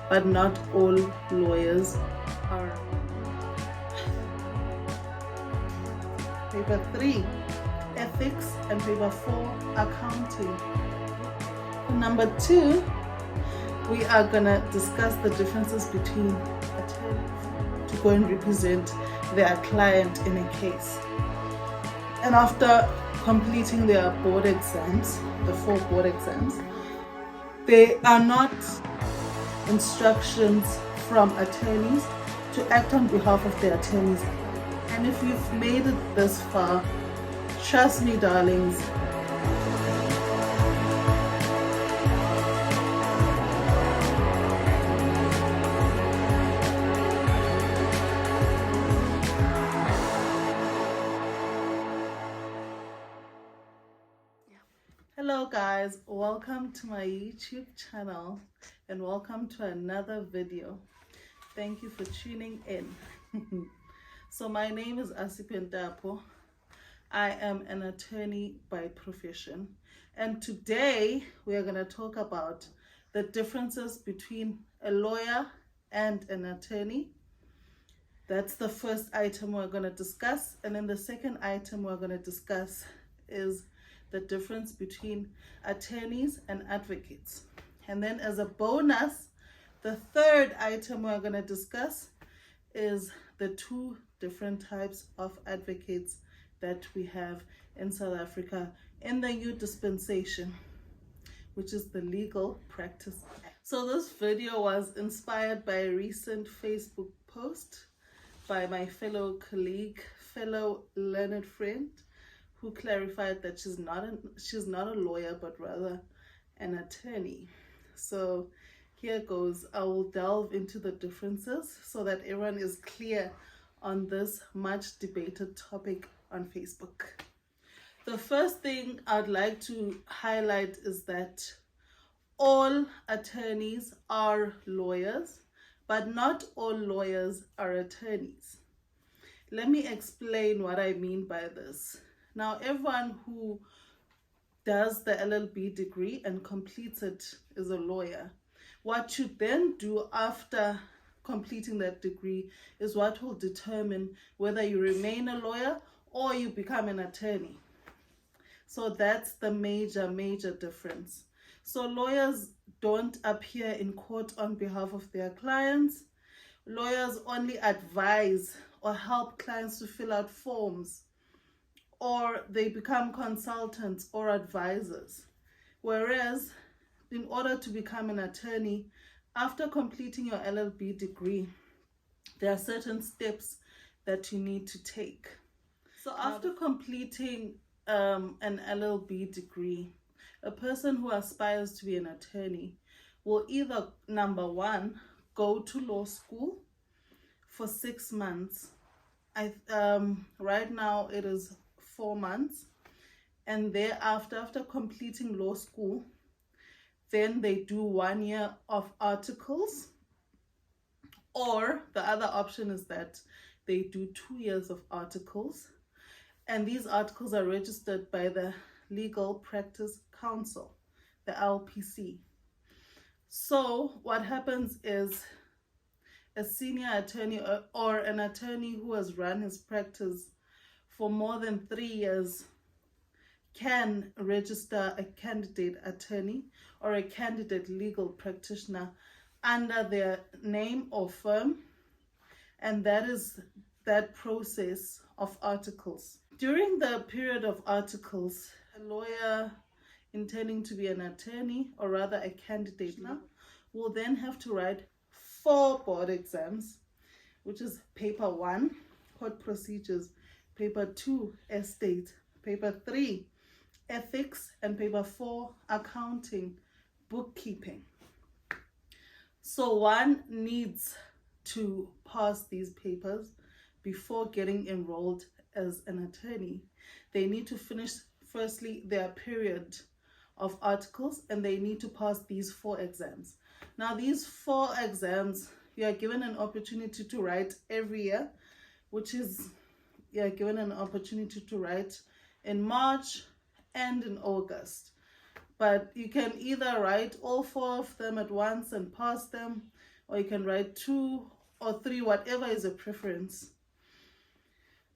but not all lawyers are. Paper 3, ethics, and paper 4, accounting. Number 2, we are gonna discuss the differences between attorneys to go and represent their client in a case. And after completing their board exams, the 4 board exams, they are not instructions from attorneys to act on behalf of their attorneys. And if you've made it this far, trust me, darlings, hello guys, welcome to my YouTube channel and welcome to another video. Thank you for tuning in. So my name is Asipentapo. I am an attorney by profession, and today we are going to talk about the differences between a lawyer and an attorney. That's the first item we're going to discuss, and then the second item we're going to discuss is the difference between attorneys and advocates. And then as a bonus, the third item we're going to discuss is the 2 different types of advocates that we have in South Africa in the new dispensation, which is the Legal Practice Act. So this video was inspired by a recent Facebook post by my fellow colleague, fellow learned friend, who clarified that she's not a lawyer, but rather an attorney. So here goes. I will delve into the differences so that everyone is clear on this much debated topic on Facebook. The first thing I'd like to highlight is that all attorneys are lawyers, but not all lawyers are attorneys. Let me explain what I mean by this. Now, everyone who does the LLB degree and completes it is a lawyer. What you then do after completing that degree is what will determine whether you remain a lawyer or you become an attorney. So that's the major difference. So lawyers don't appear in court on behalf of their clients. Lawyers only advise or help clients to fill out forms, or they become consultants or advisors. Whereas in order to become an attorney, after completing your LLB degree, there are certain steps that you need to take. So after completing an LLB degree, a person who aspires to be an attorney will either, number 1, go to law school for 6 months. Right now it is 4 months, and thereafter, after completing law school, then they do 1 year of articles, or the other option is that they do 2 years of articles, and these articles are registered by the Legal Practice Council, the LPC. So what happens is a senior attorney or an attorney who has run his practice for more than 3 years can register a candidate attorney or a candidate legal practitioner under their name or firm, and that is that process of articles. During the period of articles, a lawyer intending to be an attorney, or rather a candidate, will then have to write 4 board exams, which is paper 1, court procedures, paper 2, estate, paper 3, ethics, and paper 4, accounting, bookkeeping. So one needs to pass these papers before getting enrolled as an attorney. They need to finish, firstly, their period of articles, and they need to pass these 4 exams. Now, these 4 exams, you are given an opportunity to write every year, which is, you are given an opportunity to write in March and in August. But you can either write all 4 of them at once and pass them, or you can write 2 or 3, whatever is a preference.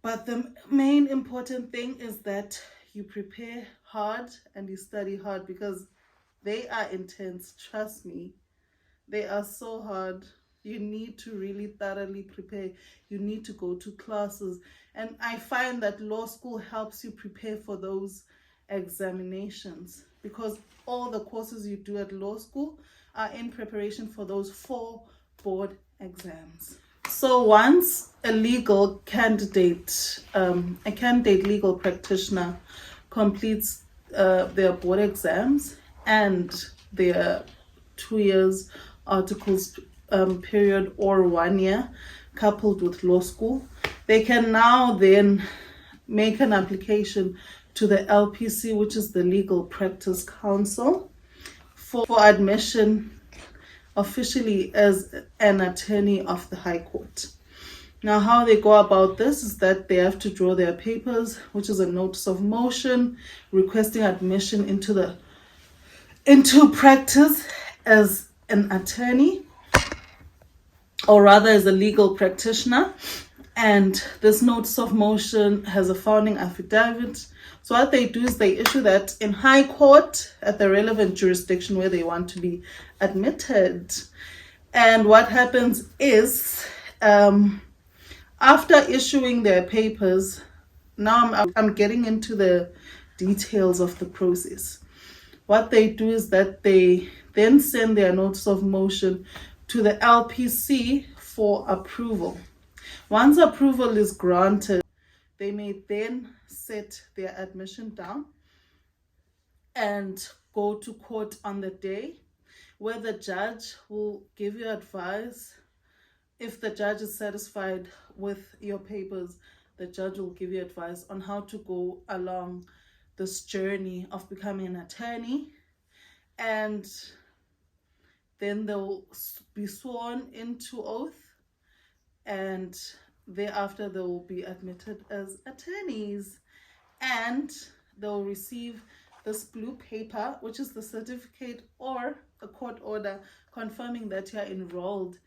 But the main important thing is that you prepare hard and you study hard, because they are intense. Trust me, they are so hard. You need to really thoroughly prepare. You need to go to classes. And I find that law school helps you prepare for those examinations, because all the courses you do at law school are in preparation for those 4 board exams. So once a legal candidate, a candidate legal practitioner completes their board exams and their 2 years articles period, or 1 year coupled with law school, they can now then make an application to the LPC, which is the Legal Practice Council, for admission officially as an attorney of the High Court. Now, how they go about this is that they have to draw their papers, which is a notice of motion requesting admission into practice as an attorney, or rather as a legal practitioner. And this notice of motion has a founding affidavit. So what they do is they issue that in High Court at the relevant jurisdiction where they want to be admitted. And what happens is, after issuing their papers, now I'm getting into the details of the process. What they do is that they then send their notice of motion to the LPC for approval. Once approval is granted, they may then set their admission down and go to court on the day, where the judge will give you advice. If the judge is satisfied with your papers, the judge will give you advice on how to go along this journey of becoming an attorney. And then they'll be sworn into oath, and thereafter they will be admitted as attorneys, and they'll receive this blue paper, which is the certificate or a court order confirming that you are enrolled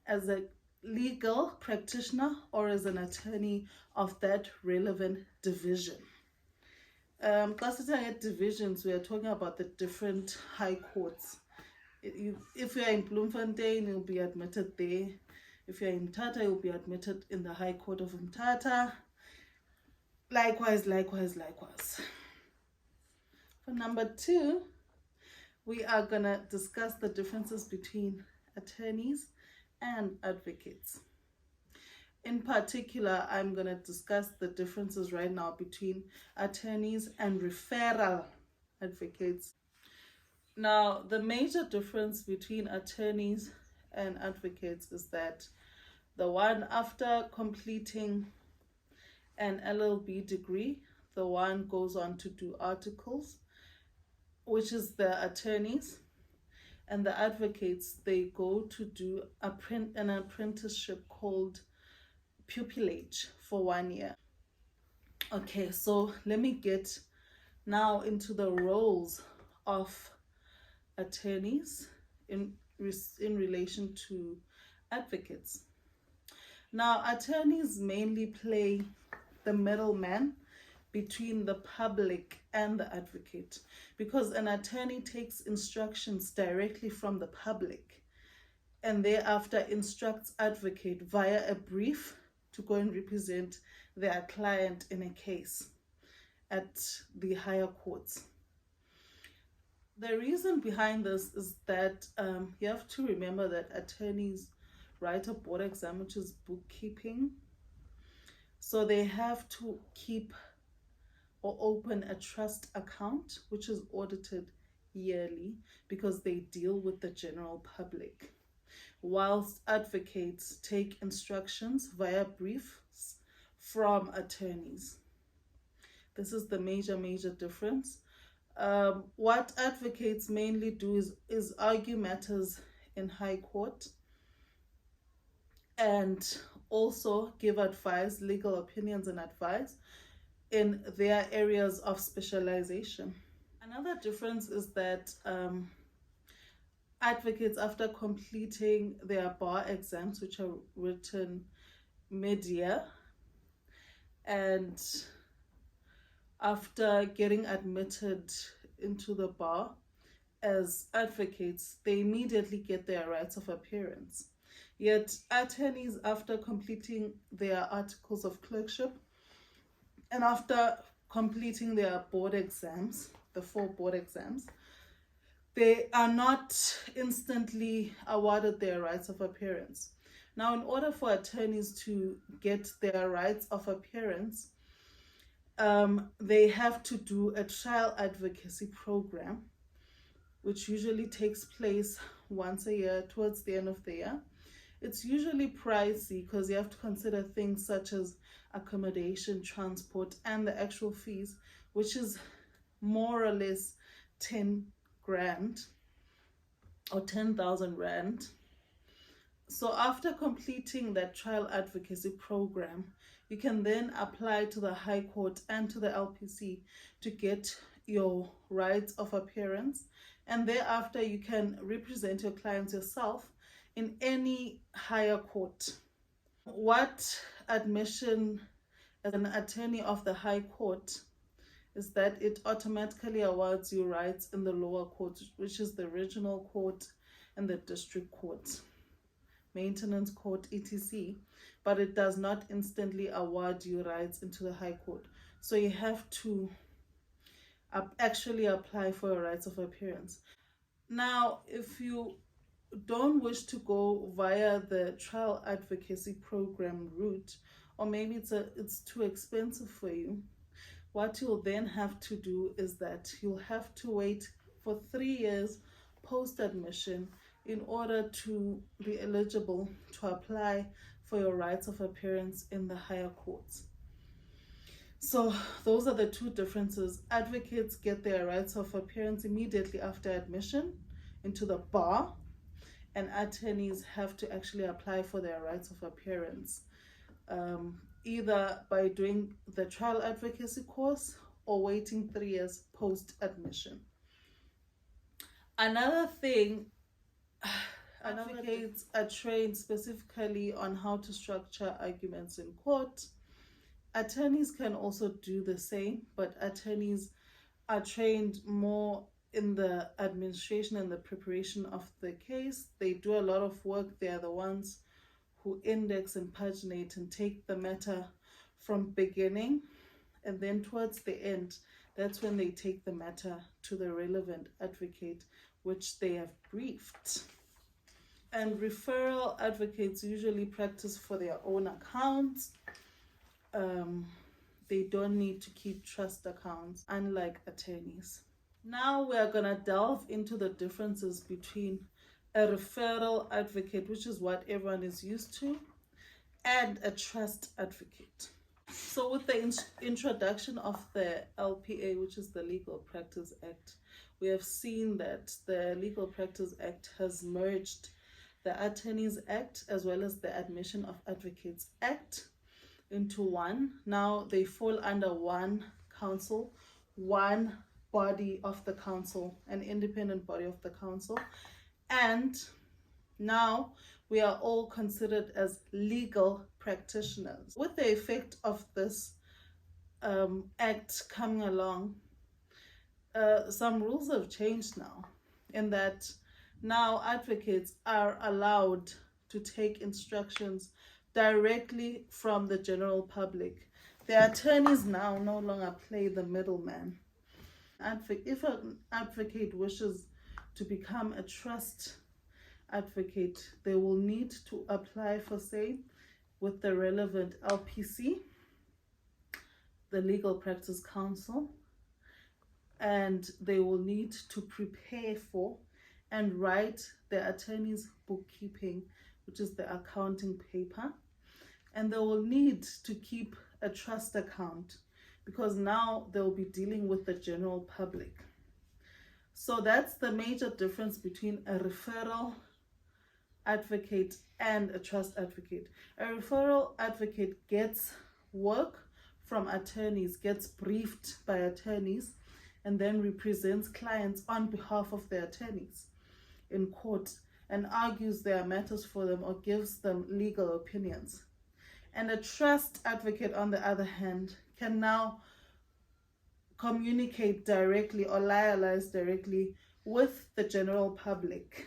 as a legal practitioner or as an attorney of that relevant division. Divisions, we are talking about the different high courts. If you're in Bloemfontein, you'll be admitted there. If you're in Mthatha, you'll be admitted in the High Court of Mthatha. Likewise. For number 2, we are going to discuss the differences between attorneys and advocates. In particular, I'm going to discuss the differences right now between attorneys and referral advocates. Now, the major difference between attorneys and advocates is that the one, after completing an LLB degree, the one goes on to do articles, which is the attorneys, and the advocates, they go to do an apprenticeship called pupillage for 1 year. Okay, so let me get now into the roles of attorneys in relation to advocates. Now, attorneys mainly play the middleman between the public and the advocate, because an attorney takes instructions directly from the public and thereafter instructs advocate via a brief to go and represent their client in a case at the higher courts. The reason behind this is that you have to remember that attorneys write a board exam, which is bookkeeping. So they have to keep or open a trust account, which is audited yearly, because they deal with the general public, whilst advocates take instructions via briefs from attorneys. This is the major difference. What advocates mainly do is argue matters in high court and also give advice, legal opinions and advice in their areas of specialization. Another difference is that advocates, after completing their bar exams, which are written mid-year, and after getting admitted into the bar as advocates, they immediately get their rights of appearance. Yet attorneys, after completing their articles of clerkship and after completing their board exams, the 4 board exams, they are not instantly awarded their rights of appearance. Now, in order for attorneys to get their rights of appearance, they have to do a trial advocacy program, which usually takes place once a year towards the end of the year. It's usually pricey because you have to consider things such as accommodation, transport, and the actual fees, which is more or less 10 grand or 10,000 rand. So after completing that trial advocacy program, you can then apply to the High Court and to the LPC to get your rights of appearance, and thereafter you can represent your clients yourself in any higher court. What admission as an attorney of the High Court is that it automatically awards you rights in the lower court, which is the regional court and the district court, maintenance court, etc. But it does not instantly award you rights into the High Court. So you have to actually apply for your rights of appearance. Now, if you don't wish to go via the trial advocacy program route, or maybe it's too expensive for you, what you'll then have to do is that you'll have to wait for 3 years post-admission in order to be eligible to apply for your rights of appearance in the higher courts. So those are the 2 differences. Advocates get their rights of appearance immediately after admission into the bar, and attorneys have to actually apply for their rights of appearance, either by doing the trial advocacy course or waiting 3 years post-admission. Another thing, advocates are trained specifically on how to structure arguments in court. Attorneys can also do the same, but attorneys are trained more in the administration and the preparation of the case. They do a lot of work. They are the ones who index and paginate and take the matter from beginning, and then towards the end, that's when they take the matter to the relevant advocate, which they have briefed. And referral advocates usually practice for their own accounts. They don't need to keep trust accounts, unlike attorneys. Now we are going to delve into the differences between a referral advocate, which is what everyone is used to, and a trust advocate. So with the introduction of the LPA, which is the Legal Practice Act, we have seen that the Legal Practice Act has merged the Attorneys Act as well as the Admission of Advocates Act into one. Now they fall under one council, one body of the council, an independent body of the council, and now we are all considered as legal practitioners. With the effect of this act coming along, some rules have changed now, in that now advocates are allowed to take instructions directly from the general public. The attorneys now no longer play the middleman. If an advocate wishes to become a trust advocate, they will need to apply for, say, with the relevant LPC, the Legal Practice Council, and they will need to prepare for and write the attorney's bookkeeping, which is the accounting paper, and they will need to keep a trust account, because now they'll be dealing with the general public. So that's the major difference between a referral advocate and a trust advocate. A referral advocate gets work from attorneys, gets briefed by attorneys, and then represents clients on behalf of the attorneys. in court and argues their matters for them or gives them legal opinions. And a trust advocate, on the other hand, can now communicate directly or liaise directly with the general public.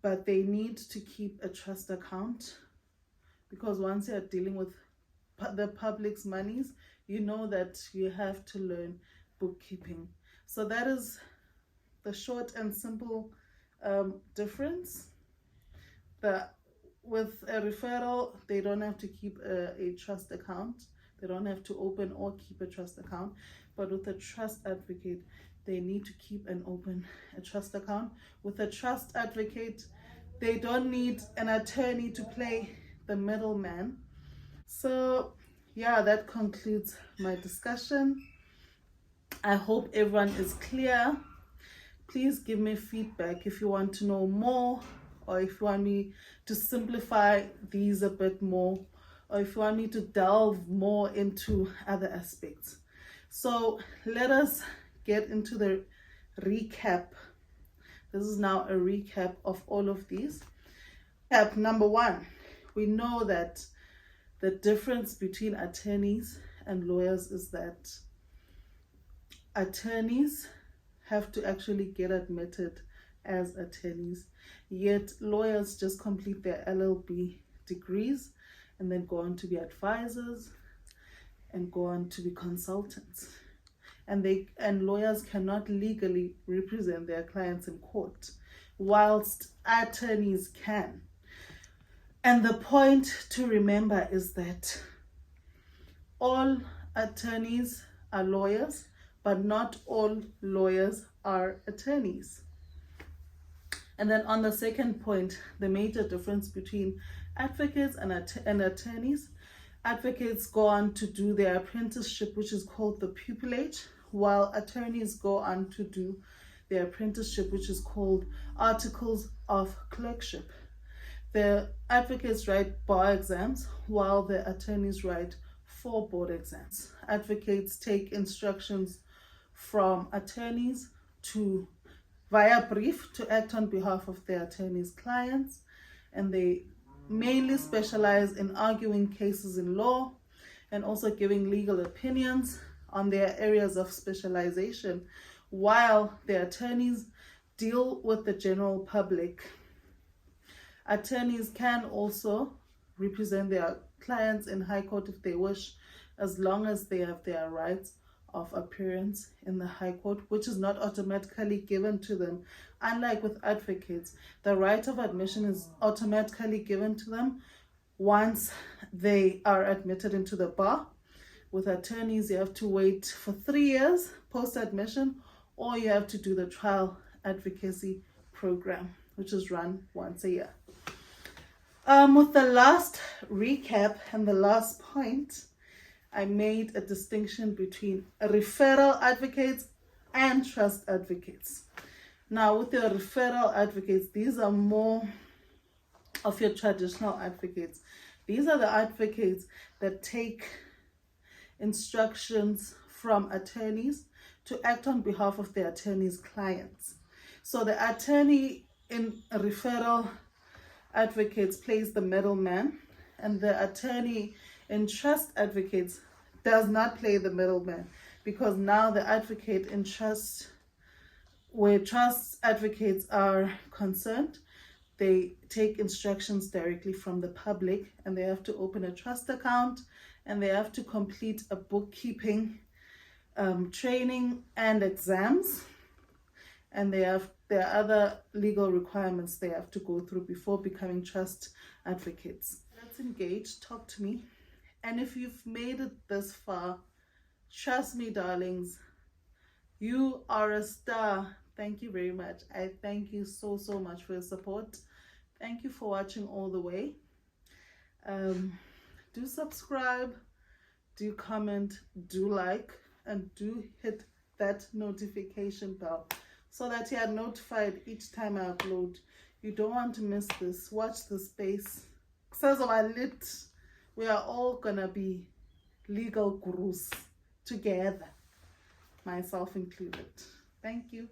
But they need to keep a trust account, because once you're dealing with the public's monies, you know that you have to learn bookkeeping. So that is the short and simple difference. With a referral, they don't have to keep a trust account. They don't have to open or keep a trust account. But with a trust advocate, they need to keep and open a trust account. With a trust advocate, they don't need an attorney to play the middleman. So yeah, that concludes my discussion. I hope everyone is clear. Please give me feedback if you want to know more, or if you want me to simplify these a bit more, or if you want me to delve more into other aspects. So let us get into the recap. This is now a recap of all of these. Number one, we know that the difference between attorneys and lawyers is that attorneys have to actually get admitted as attorneys, yet lawyers just complete their LLB degrees and then go on to be advisors and go on to be consultants. And lawyers cannot legally represent their clients in court, whilst attorneys can. And the point to remember is that all attorneys are lawyers, but not all lawyers are attorneys. And then on the second point, the major difference between advocates and attorneys. Advocates go on to do their apprenticeship, which is called the pupillage, while attorneys go on to do their apprenticeship, which is called articles of clerkship. The advocates write bar exams, while the attorneys write 4 board exams. Advocates take instructions from attorneys via brief to act on behalf of their attorneys' clients, and they mainly specialize in arguing cases in law and also giving legal opinions on their areas of specialization, while the attorneys deal with the general public. Attorneys can also represent their clients in High Court if they wish, as long as they have their rights of appearance in the High Court, which is not automatically given to them. Unlike with advocates, the right of admission is automatically given to them once they are admitted into the bar. With attorneys, you have to wait for 3 years post-admission, or you have to do the trial advocacy program, which is run once a year. With the last recap and the last point, I made a distinction between referral advocates and trust advocates. Now, with your referral advocates, these are more of your traditional advocates. These are the advocates that take instructions from attorneys to act on behalf of their attorney's clients. So the attorney in referral advocates plays the middleman, and the attorney in trust advocates does not play the middleman, because now the advocate in trust, where trust advocates are concerned, they take instructions directly from the public, and they have to open a trust account, and they have to complete a bookkeeping training and exams, and there are other legal requirements they have to go through before becoming trust advocates. Let's engage, talk to me. And if you've made it this far, trust me, darlings, you are a star. Thank you very much. I thank you so much for your support. Thank you for watching all the way. Do subscribe, do comment, do like, and do hit that notification bell so that you are notified each time I upload. You don't want to miss this. Watch the space. We are all gonna be legal gurus together, myself included. Thank you.